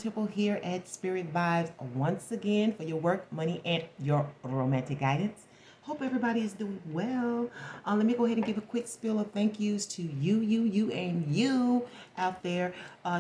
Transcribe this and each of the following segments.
Temple here at Spirit Vibes once again for your work, money, and your romantic guidance. Hope everybody is doing well. Let me go ahead and give a quick spiel of thank yous to you, and you out there,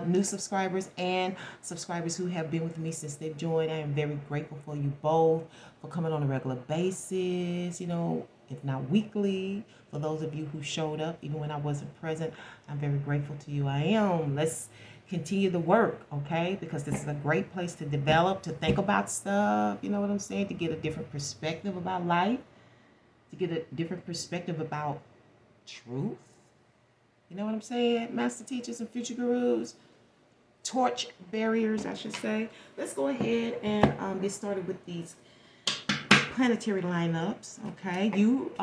new subscribers and subscribers who have been with me since they've joined. I am very grateful for you both for coming on a regular basis, if not weekly. For those of you who showed up, even when I wasn't present, I'm very grateful to you. I am. Let's continue the work, okay? Because this is a great place to develop, to think about stuff, you know what I'm saying? To get a different perspective about life, to get a different perspective about truth. You know what I'm saying? Master teachers and future gurus, torch barriers, I should say. Let's go ahead and get started with these planetary lineups. Okay, you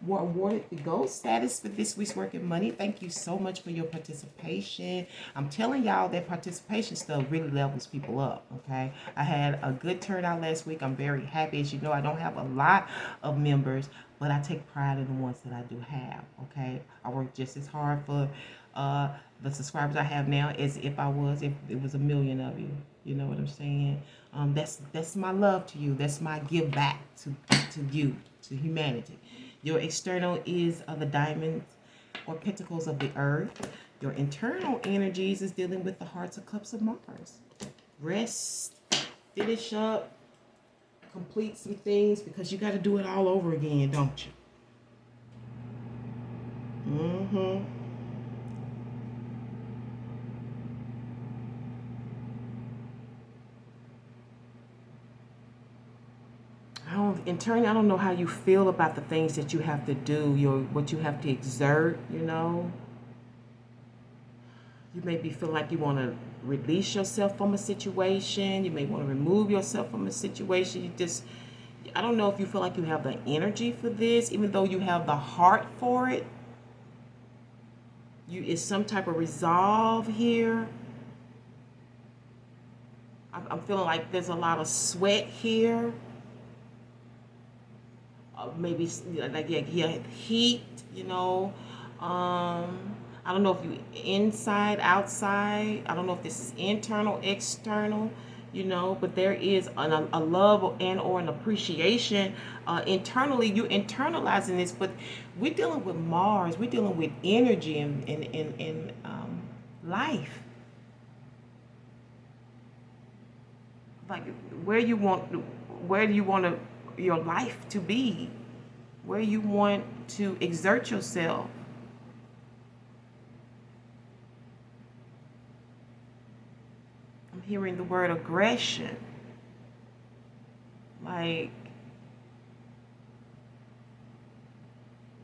were awarded the gold status for this week's work and money. Thank you so much for your participation. I'm telling y'all that participation stuff really levels people up. Okay, I had a good turnout last week. I'm very happy. As you know, I don't have a lot of members, but I take pride in the ones that I do have. Okay, I work just as hard for the subscribers I have now as if it was a million of you. You know what I'm saying? That's my love to you. That's my give back to you, to humanity. Your external is the diamonds or pentacles of the earth. Your internal energies is dealing with the hearts of cups of Mars. Rest, finish up, complete some things, because you got to do it all over again, don't you? Internally, I don't know how you feel about the things that you have to do, what you have to exert, You maybe feel like you want to release yourself from a situation. You may want to remove yourself from a situation. I don't know if you feel like you have the energy for this, even though you have the heart for it. It's some type of resolve here. I'm feeling like there's a lot of sweat here. Maybe like heat, I don't know if you inside, outside. I don't know if this is internal, external, but there is a love and or an appreciation internally. You internalizing this, but we're dealing with Mars. We're dealing with energy and life. Like where do you want your life to be, where you want to exert yourself. I'm hearing the word aggression. Like,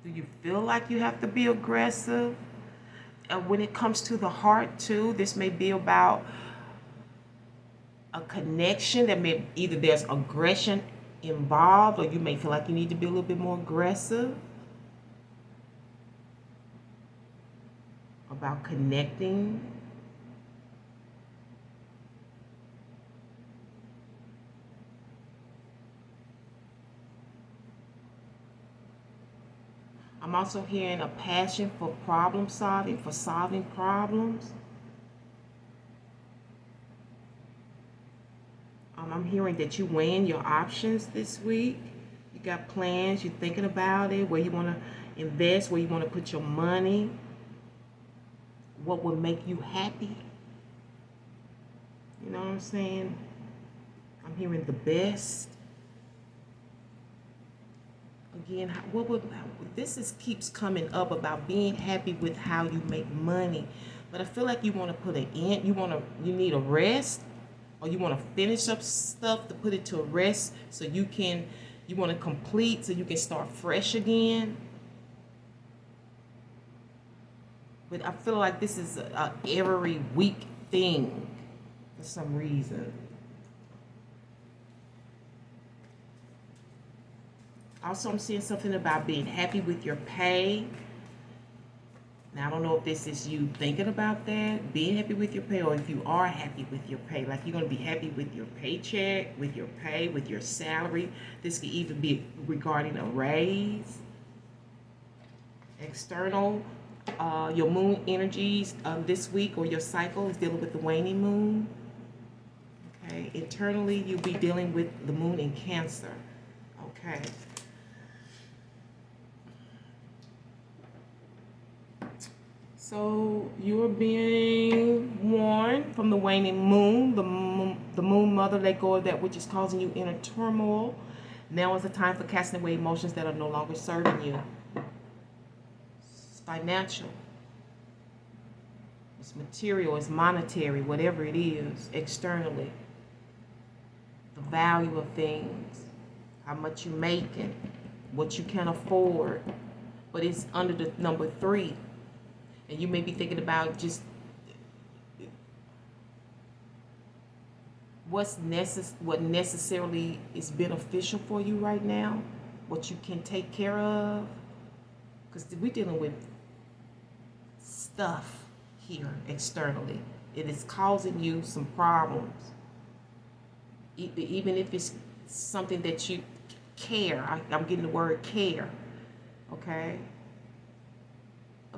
do you feel like you have to be aggressive? When it comes to the heart too, this may be about a connection that may either there's aggression involved, or you may feel like you need to be a little bit more aggressive about connecting. I'm also hearing a passion for problem solving, for solving problems. I'm hearing that you weighing your options this week. You got plans, you're thinking about it, where you want to invest, where you want to put your money, what would make you happy. You know what I'm saying? I'm hearing the best. Again, keeps coming up about being happy with how you make money. But I feel like you want to put an end, you need a rest. Or you want to finish up stuff to put it to rest so you want to complete so you can start fresh again. But I feel like this is a every week thing for some reason. Also, I'm seeing something about being happy with your pay. Now, I don't know if this is you thinking about that, being happy with your pay, or if you are happy with your pay. Like, you're going to be happy with your paycheck, with your pay, with your salary. This could even be regarding a raise. External, your moon energies this week, or your cycle is dealing with the waning moon. Okay, internally you'll be dealing with the moon in Cancer. Okay. So you're being warned from the waning moon, the moon mother. Let go of that which is causing you inner turmoil. Now is the time for casting away emotions that are no longer serving you. It's financial. It's material. It's monetary. Whatever it is, externally. The value of things. How much you making. What you can afford. But it's under the number 3. And you may be thinking about just what necessarily is beneficial for you right now, what you can take care of, because we're dealing with stuff here externally. It is causing you some problems, even if it's something that you care. I'm getting the word care. Okay,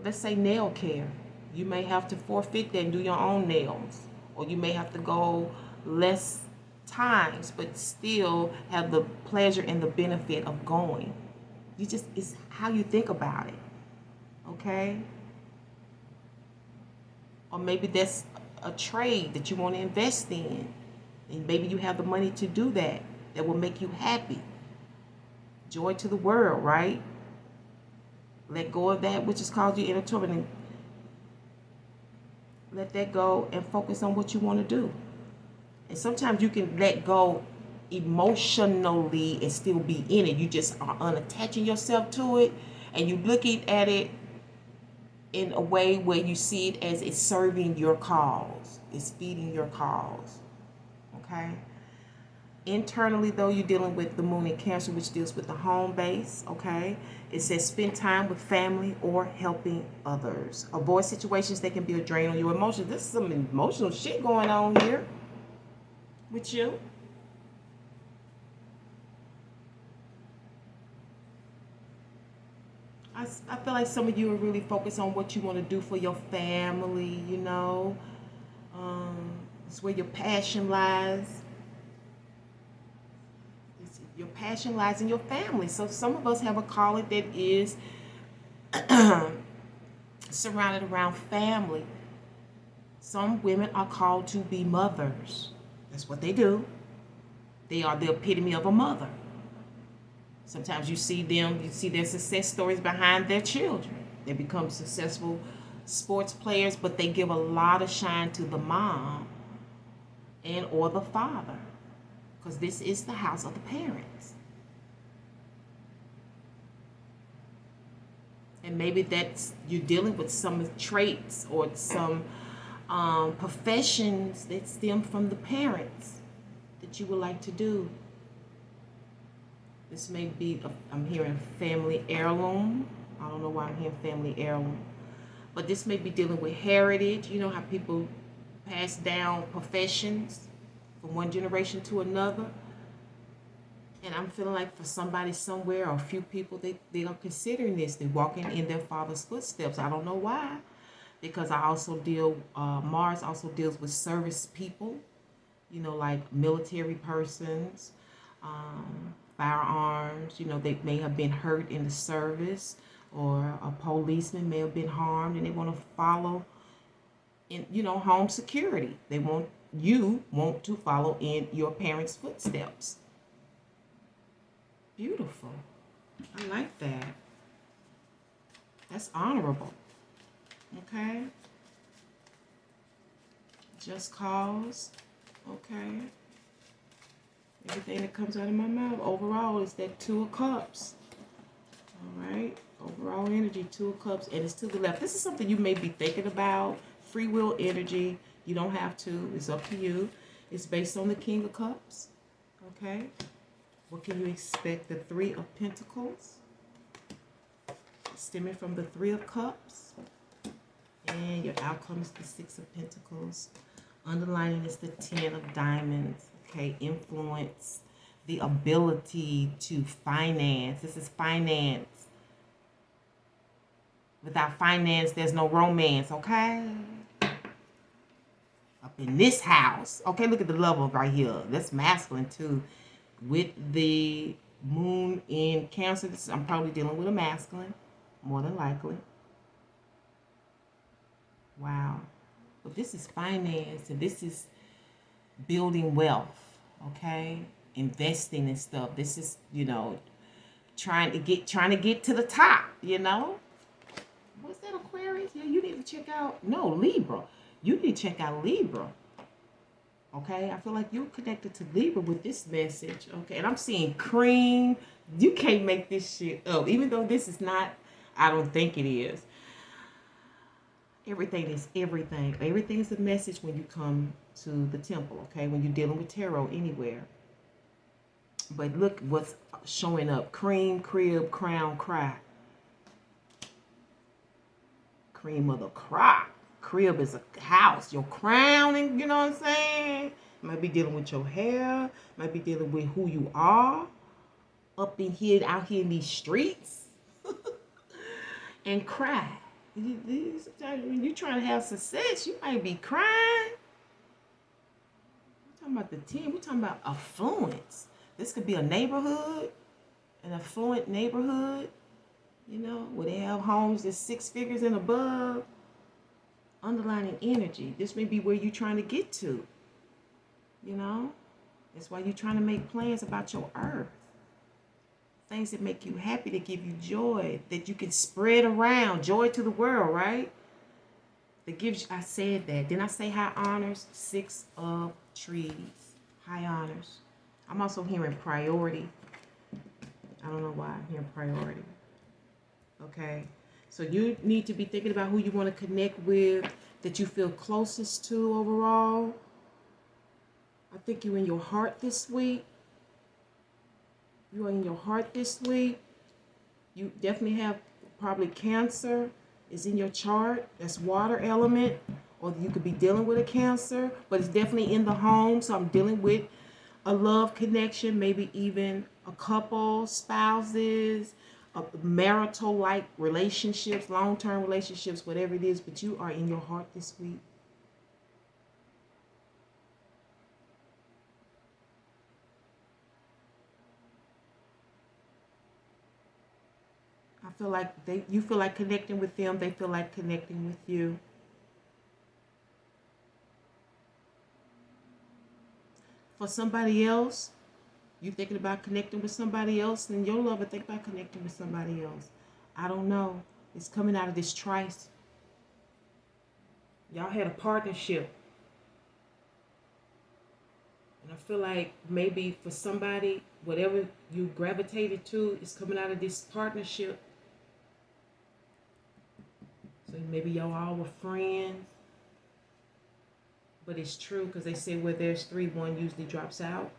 let's say nail care. You may have to forfeit that and do your own nails, or you may have to go less times but still have the pleasure and the benefit of going. It's how you think about it. Okay, or maybe that's a trade that you want to invest in, and maybe you have the money to do that will make you happy. Joy to the world, right? Let go of that which is caused you inner torment, and let that go and focus on what you want to do. And sometimes you can let go emotionally and still be in it. You just are unattaching yourself to it, and you looking at it in a way where you see it as it's serving your cause. It's feeding your cause. Okay? Internally, though, you're dealing with the moon in Cancer, which deals with the home base. Okay? It says spend time with family or helping others. Avoid situations that can be a drain on your emotions. There's some emotional shit going on here with you. I feel like some of you are really focused on what you want to do for your family, you know. It's where your passion lies. Your passion lies in your family. So some of us have a calling that is surrounded around family. Some women are called to be mothers. That's what they do. They are the epitome of a mother. Sometimes you see their success stories behind their children. They become successful sports players, but they give a lot of shine to the mom and or the father, because this is the house of the parents. And maybe that's you're dealing with some traits or some professions that stem from the parents that you would like to do. This may be, I'm hearing family heirloom. I don't know why I'm hearing family heirloom. But this may be dealing with heritage. You know how people pass down professions from one generation to another. And I'm feeling like for somebody somewhere, or a few people, they are considering this. They're walking in their father's footsteps. I don't know why. Because I also Mars also deals with service people. You know, like military persons, firearms. You know, they may have been hurt in the service, or a policeman may have been harmed, and they want to follow in, you know, home security. They want to follow in your parents' footsteps. Beautiful. I like that. That's honorable. Okay. Just cause. Okay. Everything that comes out of my mouth overall is that 2 of Cups. All right. Overall energy, 2 of Cups, and it's to the left. This is something you may be thinking about. Free will energy. You don't have to. It's up to you. It's based on the King of Cups. Okay. What can you expect? The 3 of Pentacles. Stemming from the 3 of Cups. And your outcome is the 6 of Pentacles. Underlining is the 10 of Diamonds. Okay, influence, the ability to finance. This is finance. Without finance, there's no romance, okay? A in this house. Okay, look at the level right here. That's masculine too. With the moon in Cancer, I'm probably dealing with a masculine, more than likely. Wow. But this is finance, and this is building wealth, okay? Investing and stuff. This is, trying to get to the top, What's that, Aquarius? Yeah, you need to check out, no, Libra. You need to check out Libra. Okay, I feel like you're connected to Libra with this message. Okay, and I'm seeing cream. You can't make this shit up. Even though this is not, I don't think it is. Everything is everything. Everything is a message when you come to the temple, okay? When you're dealing with tarot anywhere. But look what's showing up. Cream, crib, crown, cry. Cream of the crop. Crib is a house. Your crowning, you know what I'm saying? Might be dealing with your hair. Might be dealing with who you are. Up in here, out here in these streets. And cry. When you're trying to have success, you might be crying. We're talking about the 10. We're talking about affluence. This could be a neighborhood, an affluent neighborhood, where they have homes that's 6 figures and above. Underlining energy. This may be where you're trying to get to. That's why you're trying to make plans about your earth. Things that make you happy, that give you joy, that you can spread around, joy to the world, right? That gives you, I said that. Then I say high honors, 6 of trees, high honors. I'm also hearing priority. I don't know why I'm hearing priority. Okay. So you need to be thinking about who you want to connect with, that you feel closest to overall. I think you're in your heart this week. You are in your heart this week. You definitely have probably Cancer is in your chart. That's water element. Or you could be dealing with a Cancer, but it's definitely in the home. So I'm dealing with a love connection, maybe even a couple, spouses, marital-like relationships, long-term relationships, whatever it is. But you are in your heart this week. I feel like you feel like connecting with them. They feel like connecting with you. For somebody else, you thinking about connecting with somebody else, and your lover think about connecting with somebody else. I don't know. It's coming out of this trice. Y'all had a partnership. And I feel like maybe for somebody, whatever you gravitated to is coming out of this partnership. So maybe y'all all were friends. But it's true because they say where there's 3, 1 usually drops out.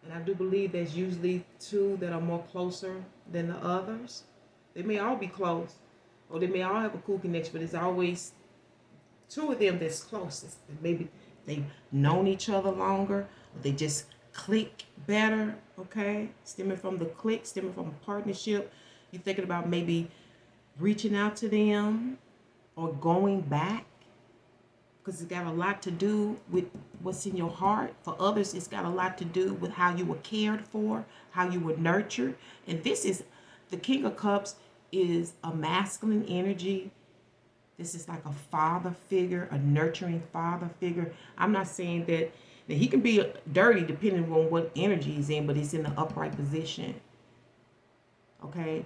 And I do believe there's usually 2 that are more closer than the others. They may all be close. Or they may all have a cool connection, but it's always 2 of them that's closest. And maybe they've known each other longer. Or they just click better, okay? Stemming from the click, stemming from a partnership. You're thinking about maybe reaching out to them or going back. Because it's got a lot to do with what's in your heart. For others, it's got a lot to do with how you were cared for, how you were nurtured. And this is, the King of Cups is a masculine energy. This is like a father figure, a nurturing father figure. I'm not saying that he can be dirty depending on what energy he's in, but he's in the upright position. Okay?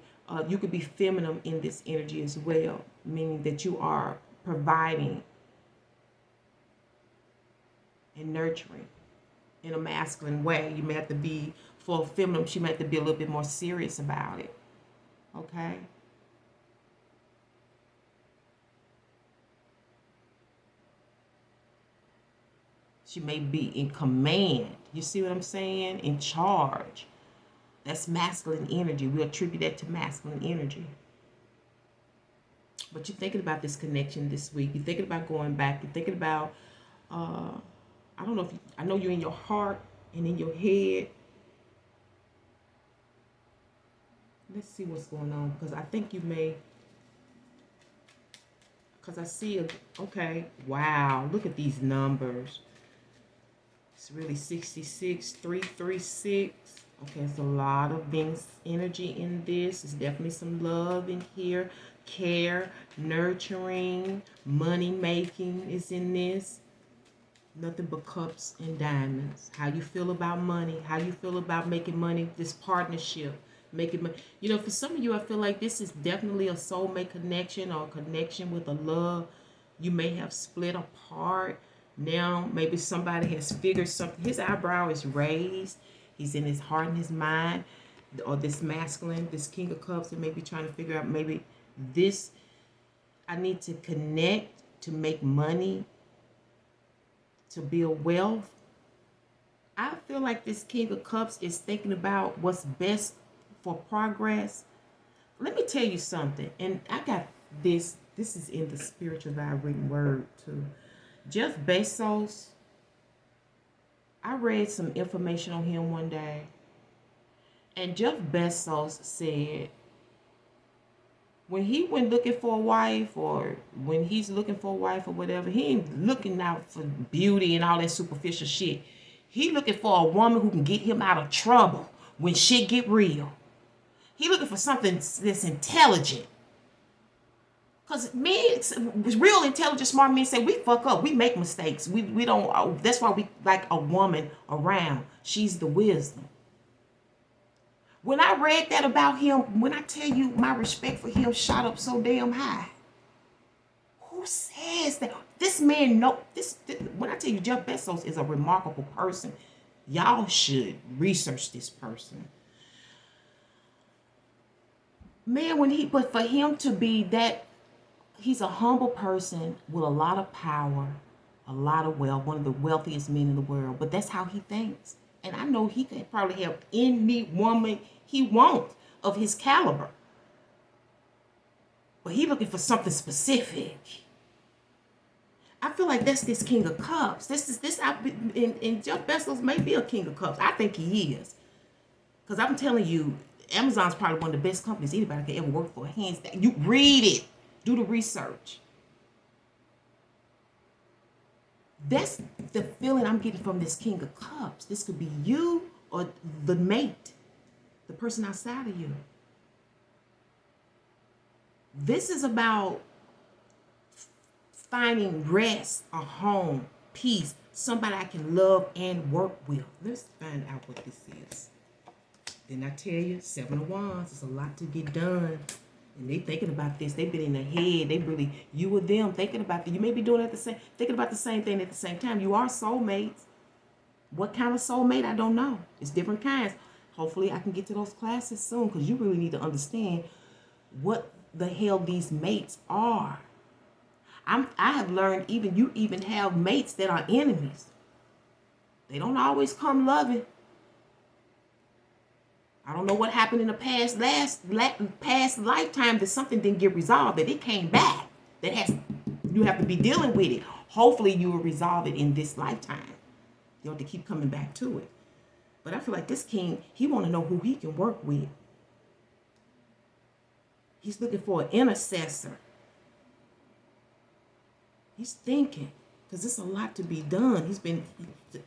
You could be feminine in this energy as well, meaning that you are providing and nurturing in a masculine way. You may have to be, for feminine, she may have to be a little bit more serious about it. Okay? She may be in command. You see what I'm saying? In charge. That's masculine energy. We attribute that to masculine energy. But you're thinking about this connection this week. You're thinking about going back. You're thinking about, I don't know if I know you're in your heart and in your head. Let's see what's going on, because I think you may, Because I see, okay, wow, look at these numbers. It's really 66, 336. Okay, it's a lot of Venus energy in this. There's definitely some love in here. Care, nurturing, money making is in this. Nothing but cups and diamonds. How you feel about money, how you feel about making money, this partnership, making money. You know, for some of you, I feel like this is definitely a soulmate connection or a connection with a love. You may have split apart. Now, maybe somebody has figured something. His eyebrow is raised. He's in his heart and his mind. Or this masculine, this King of Cups, that may be trying to figure out maybe this, I need to connect to make money, to build wealth. I feel like this King of Cups is thinking about what's best for progress. Let me tell you something, and I got this. This is in the spiritual vibe written word too. Jeff Bezos, I read some information on him one day, and Jeff Bezos said when he went looking for a wife, or when he's looking for a wife or whatever, he ain't looking out for beauty and all that superficial shit. He looking for a woman who can get him out of trouble when shit get real. He looking for something that's intelligent. Because men, real intelligent, smart men say we fuck up. We make mistakes. We don't, that's why we like a woman around. She's the wisdom. When I read that about him, when I tell you my respect for him shot up so damn high. Who says that? This man, no, this when I tell you Jeff Bezos is a remarkable person, y'all should research this person. Man, but for him to be that, he's a humble person with a lot of power, a lot of wealth, one of the wealthiest men in the world, but that's how he thinks. And I know he can probably have any woman he wants of his caliber. But he looking for something specific. I feel like that's this King of Cups. And Jeff Bezos may be a King of Cups. I think he is. Because I'm telling you, Amazon's probably one of the best companies anybody could ever work for. Hands down. You read it. Do the research. That's the feeling I'm getting from this King of Cups. This could be you or the mate, the person outside of you. This is about finding rest, a home, peace, somebody I can love and work with. Let's find out what this is. Didn't I tell you? 7 of Wands. It's a lot to get done. And they thinking about this. They've been in their head. They really, you or them, thinking about it. You may be doing it thinking about the same thing at the same time. You are soulmates. What kind of soulmate? I don't know. It's different kinds. Hopefully I can get to those classes soon, because you really need to understand what the hell these mates are. I have learned you even have mates that are enemies. They don't always come loving. I don't know what happened in the past lifetime that something didn't get resolved, that it came back. You have to be dealing with it. Hopefully you will resolve it in this lifetime. You have to keep coming back to it. But I feel like this king, he want to know who he can work with. He's looking for an intercessor. He's thinking, because there's a lot to be done. He's been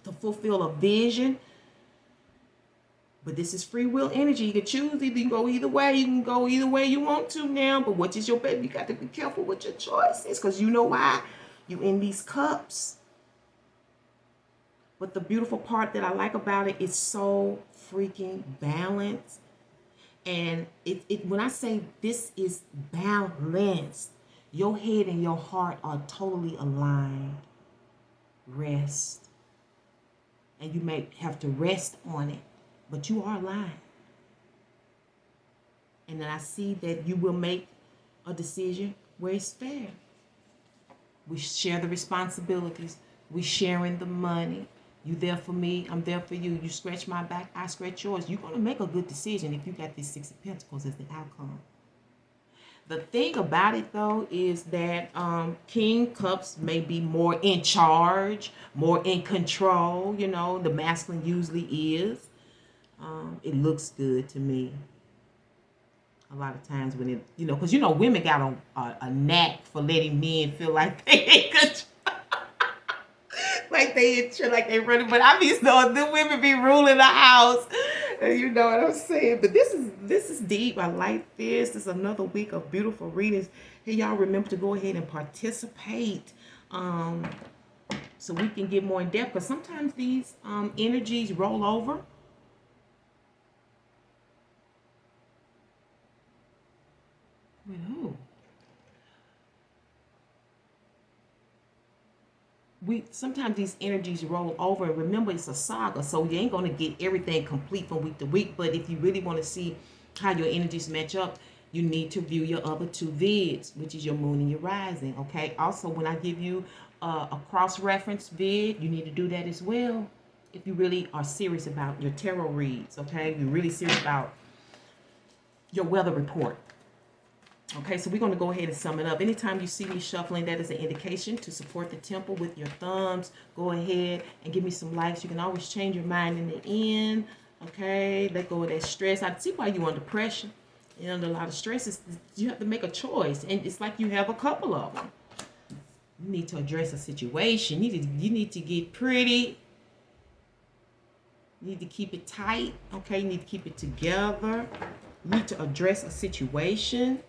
to fulfill a vision. But this is free will energy. You can choose. You can go either way. You can go either way you want to now. But what is your bet? You got to be careful with your choices, because you know why? You in these cups. But the beautiful part that I like about it is so freaking balanced. And when I say this is balanced, your head and your heart are totally aligned. Rest. And you may have to rest on it, but you are aligned. And then I see that you will make a decision where it's fair. We share the responsibilities. We sharing the money. You there for me, I'm there for you. You scratch my back, I scratch yours. You're going to make a good decision if you got this 6 of Pentacles as the outcome. The thing about it, though, is that King Cups may be more in charge, more in control. You know, the masculine usually is. It looks good to me. A lot of times when it, because women got a knack for letting men feel like they ain't good. Like they running, but I be knowing the women be ruling the house. And you know what I'm saying? But this is deep. I like this. This is another week of beautiful readings. Hey, y'all remember to go ahead and participate. So we can get more in depth, because sometimes these energies roll over. With who? Sometimes these energies roll over, and remember, it's a saga, so you ain't going to get everything complete from week to week. But if you really want to see how your energies match up, you need to view your other two vids, which is your moon and your rising. Okay, also, when I give you a cross-reference vid, you need to do that as well if you really are serious about your tarot reads. Okay, you're really serious about your weather report. Okay, so we're going to go ahead and sum it up. Anytime you see me shuffling, that is an indication to support the temple with your thumbs. Go ahead and give me some likes. You can always change your mind in the end. Okay, let go of that stress. I see why you're under pressure. You're under a lot of stress. You have to make a choice, and it's like you have a couple of them. You need to address a situation. You need to get pretty. You need to keep it tight. Okay, you need to keep it together. You need to address a situation.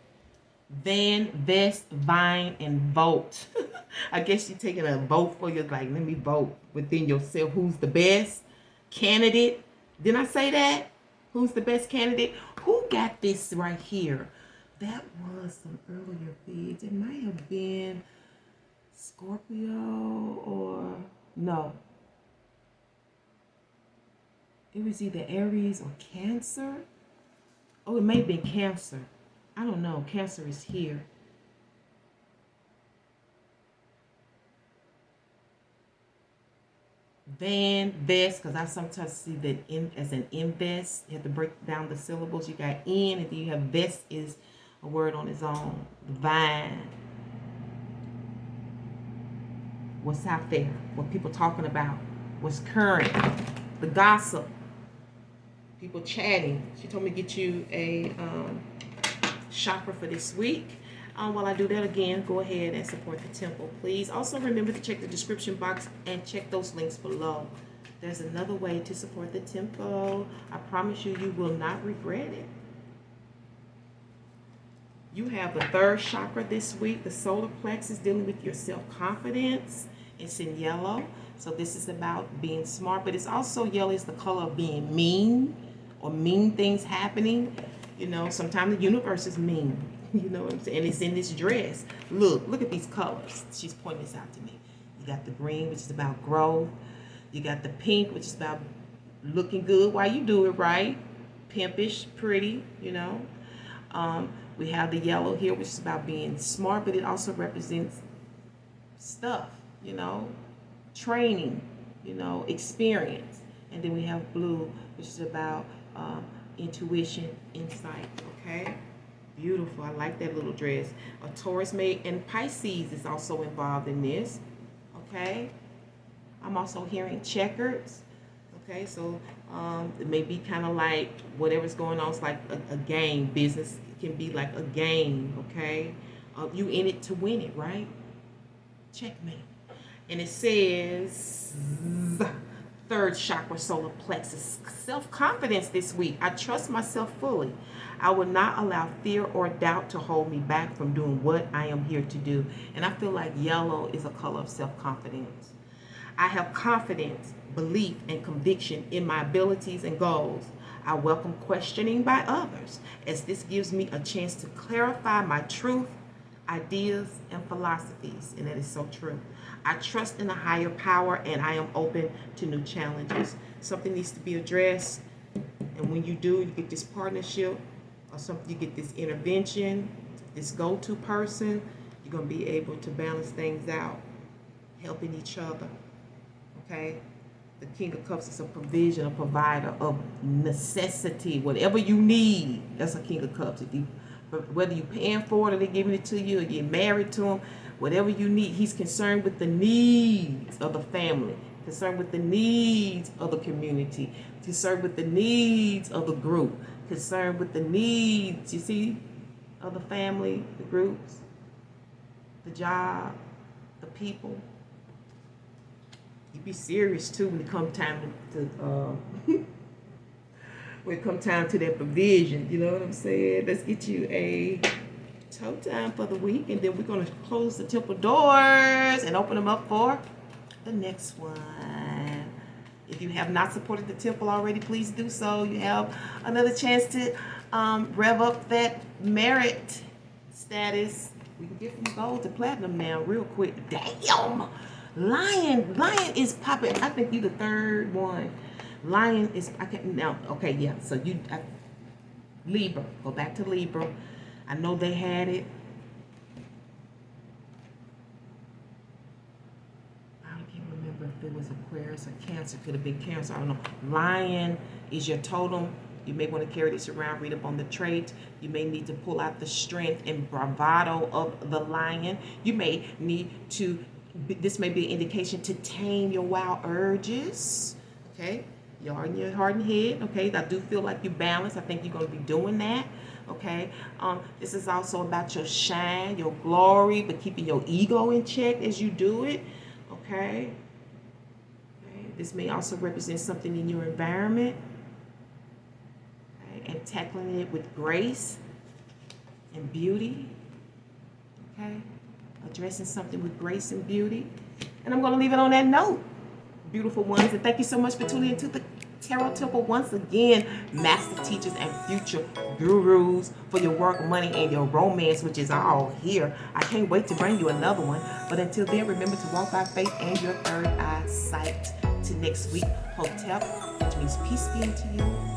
Van, vest, vine, and vote. I guess you're taking a vote for your, like, let me vote within yourself. Who's the best candidate? Didn't I say that? Who's the best candidate? Who got this right here? That was some earlier feeds. It might have been Scorpio or no. It was either Aries or Cancer. Oh, it may have been Cancer. I don't know. Cancer is here. Van, vest, because I sometimes see that as an invest. You have to break down the syllables. You got in, and then you have vest is a word on its own. Vine. What's out there? What people talking about? What's current? The gossip. People chatting. She told me to get you a chakra for this week. While I do that, again, go ahead and support the temple, please. Also, remember to check the description box and check those links below. There's another way to support the temple. I promise you, you will not regret it. You have the third chakra this week, the solar plexus, dealing with your self-confidence. It's in yellow. So this is about being smart, but it's also yellow is the color of being mean or mean things happening. You know, sometimes the universe is mean. You know what I'm saying? And it's in this dress. Look at these colors. She's pointing this out to me. You got the green, which is about growth. You got the pink, which is about looking good while you do it right. Pimpish, pretty, you know. We have the yellow here, which is about being smart, but it also represents stuff, you know, training, you know, experience. And then we have blue, which is about intuition, insight, okay? Beautiful. I like that little dress. A Taurus and Pisces is also involved in this, okay? I'm also hearing checkers, okay? So it may be kind of like whatever's going on. It's like a game. Business can be like a game, okay? You in it to win it, right? Checkmate. And it says third chakra, solar plexus, self-confidence this week. I trust myself fully. I will not allow fear or doubt to hold me back from doing what I am here to do. And I feel like yellow is a color of self-confidence. I have confidence, belief, and conviction in my abilities and goals. I welcome questioning by others, as this gives me a chance to clarify my truth, ideas, and philosophies. And that is so true. I trust in a higher power, and I am open to new challenges. Something needs to be addressed, and when you do, you get this partnership, or something, you get this intervention, this go-to person. You're going to be able to balance things out, helping each other, okay? The King of Cups is a provision, a provider of necessity. Whatever you need, that's a King of Cups. Whether you're paying for it or they're giving it to you, or you're married to him, whatever you need, he's concerned with the needs of the family, concerned with the needs of the community, concerned with the needs of the group. concerned with the needs, you see, of the family, the groups, the job, the people. You be serious too when it come time to when it come time to that provision. You know what I'm saying? Let's get you a toe time for the week, and then we're gonna close the temple doors and open them up for the next one. If you have not supported the temple already, please do so. You have another chance to rev up that merit status. We can get from gold to platinum now real quick. Damn! Lion is popping. I think you the third one. Lion is, I can't, now, okay, yeah. So Libra, go back to Libra. I know they had it. I can't remember if it was Aquarius or Cancer. Could have been Cancer, I don't know. Lion is your totem. You may want to carry this around, read up on the trait. You may need to pull out the strength and bravado of the lion. You may need to, this may be an indication to tame your wild urges, okay? You're in your heart and head, okay? I do feel like you're balanced. I think you're going to be doing that, okay? This is also about your shine, your glory, but keeping your ego in check as you do it, okay? This may also represent something in your environment, okay? And tackling it with grace and beauty, okay? Addressing something with grace and beauty. And I'm going to leave it on that note, beautiful ones. And thank you so much for tuning into the Tarot Temple once again, master teachers and future gurus for your work, money, and your romance, which is all here. I can't wait to bring you another one. But until then, remember to walk by faith and your third eye sight. Till next week, Hotep, which means peace be unto you.